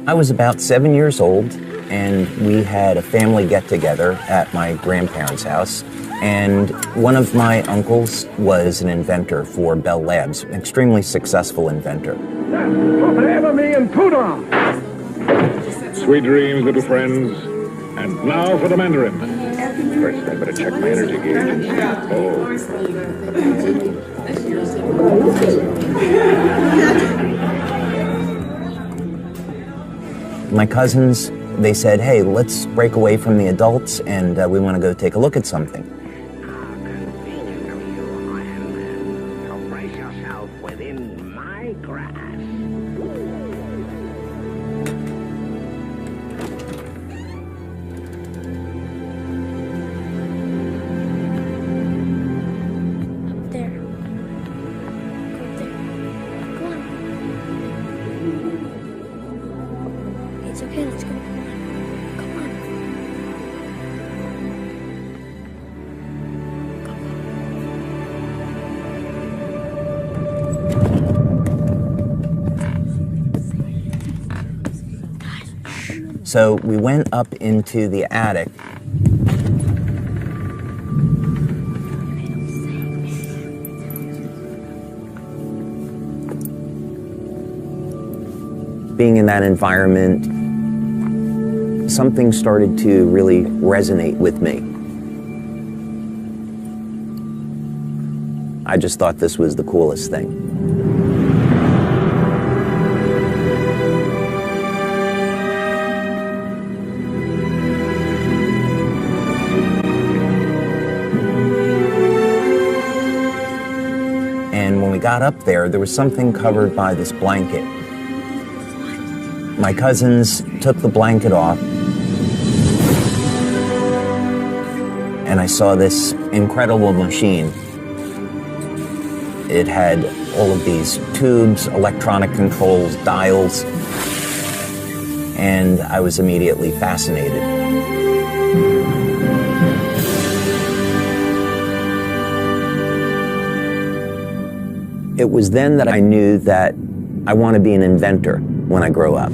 I was about 7 years old, and we had a family get-together at my grandparents' house, and one of my uncles was an inventor for Bell Labs, an extremely successful inventor. Sweet dreams, little friends. And now for the Mandarin. First, I better check my energy gauge. My cousins, they said, hey, let's break away from the adults and we want to go take a look at something. So we went up into the attic. Being in that environment, something started to really resonate with me. I just thought this was the coolest thing. And when we got up there, there was something covered by this blanket. My cousins took the blanket off, and I saw this incredible machine. It had all of these tubes, electronic controls, dials, and I was immediately fascinated. It was then that I knew that I want to be an inventor when I grow up.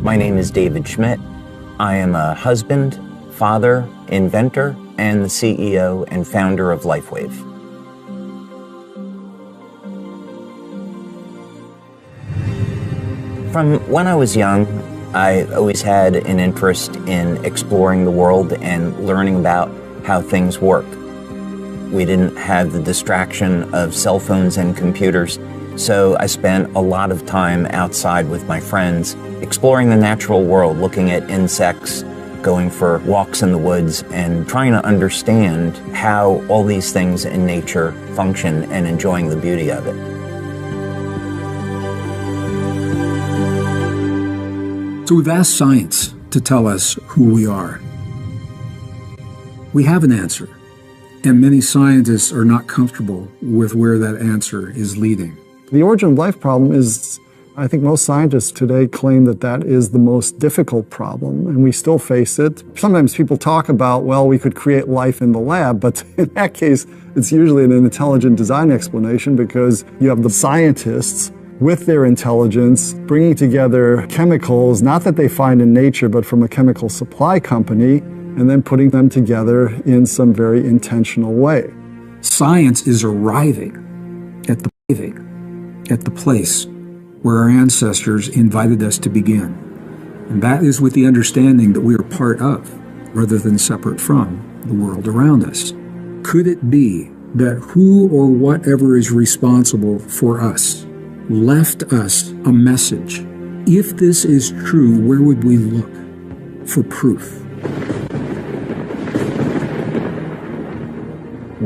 My name is David Schmidt. I am a husband, father, inventor, and the CEO and founder of LIFEWAVE. From when I was young, I always had an interest in exploring the world and learning about how things work. We didn't have the distraction of cell phones and computers, so I spent a lot of time outside with my friends, exploring the natural world, looking at insects, going for walks in the woods, and trying to understand how all these things in nature function and enjoying the beauty of it. So we've asked science to tell us who we are. We have an answer, and many scientists are not comfortable with where that answer is leading. The origin of life problem is, I think most scientists today claim that that is the most difficult problem, and we still face it. Sometimes people talk about, well, we could create life in the lab, but in that case, it's usually an intelligent design explanation because you have the scientists with their intelligence, bringing together chemicals, not that they find in nature, but from a chemical supply company, and then putting them together in some very intentional way. Science is arriving at the place where our ancestors invited us to begin. And that is with the understanding that we are part of, rather than separate from, the world around us. Could it be that who or whatever is responsible for us left us a message? If this is true, where would we look for proof?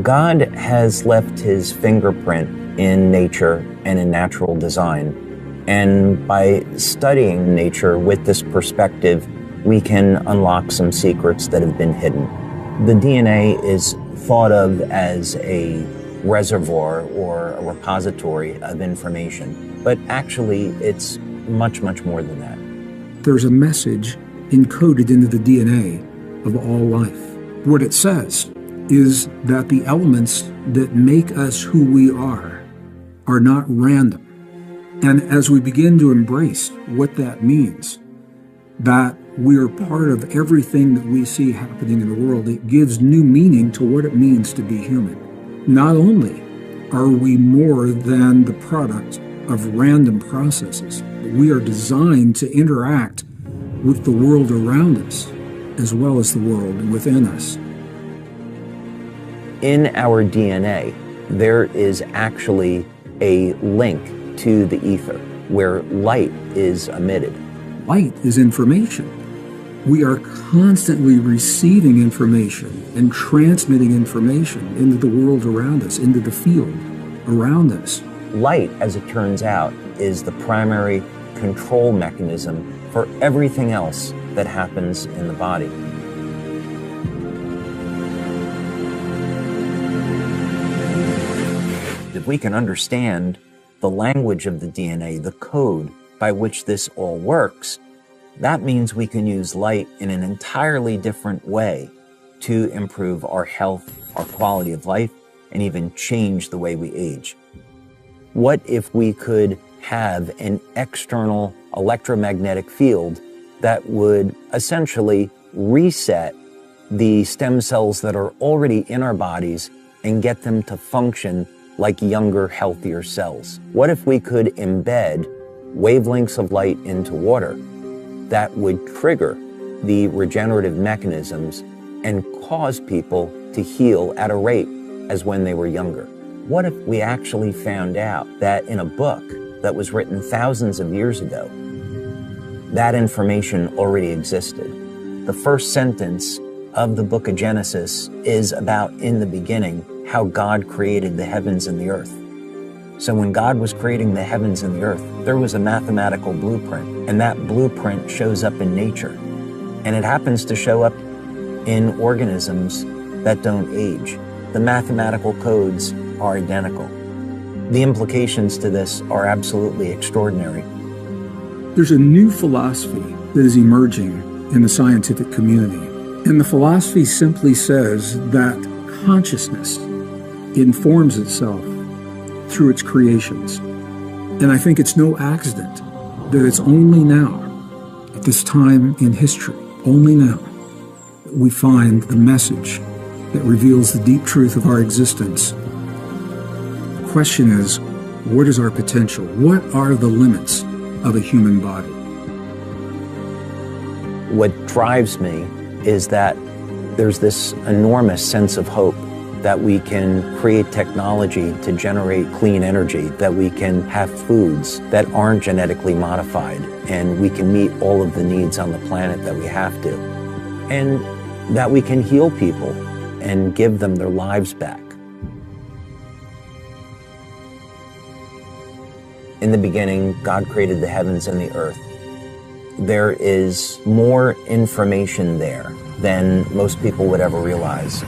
God has left his fingerprint in nature and in natural design. And by studying nature with this perspective, we can unlock some secrets that have been hidden. The DNA is thought of as a reservoir or a repository of information, but actually it's much, much more than that. There's a message encoded into the DNA of all life. What it says is that the elements that make us who we are not random. And as we begin to embrace what that means, that we are part of everything that we see happening in the world, it gives new meaning to what it means to be human. Not only are we more than the product of random processes, but we are designed to interact with the world around us as well as the world within us. In our DNA, there is actually a link to the ether where light is emitted. Light is information. We are constantly receiving information and transmitting information into the world around us, into the field around us. Light, as it turns out, is the primary control mechanism for everything else that happens in the body. If we can understand the language of the DNA, the code by which this all works, that means we can use light in an entirely different way to improve our health, our quality of life, and even change the way we age. What if we could have an external electromagnetic field that would essentially reset the stem cells that are already in our bodies and get them to function like younger, healthier cells? What if we could embed wavelengths of light into water that would trigger the regenerative mechanisms and cause people to heal at a rate as when they were younger? What if we actually found out that in a book that was written thousands of years ago, that information already existed? The first sentence of the book of Genesis is about, in the beginning, how God created the heavens and the earth. So when God was creating the heavens and the earth, there was a mathematical blueprint, and that blueprint shows up in nature. And it happens to show up in organisms that don't age. The mathematical codes are identical. The implications to this are absolutely extraordinary. There's a new philosophy that is emerging in the scientific community. And the philosophy simply says that consciousness informs itself through its creations. And I think it's no accident that it's only now, at this time in history, only now, that we find the message that reveals the deep truth of our existence. The question is, what is our potential? What are the limits of a human body? What drives me is that there's this enormous sense of hope that we can create technology to generate clean energy, that we can have foods that aren't genetically modified, and we can meet all of the needs on the planet that we have to, and that we can heal people and give them their lives back. In the beginning, God created the heavens and the earth. There is more information there than most people would ever realize.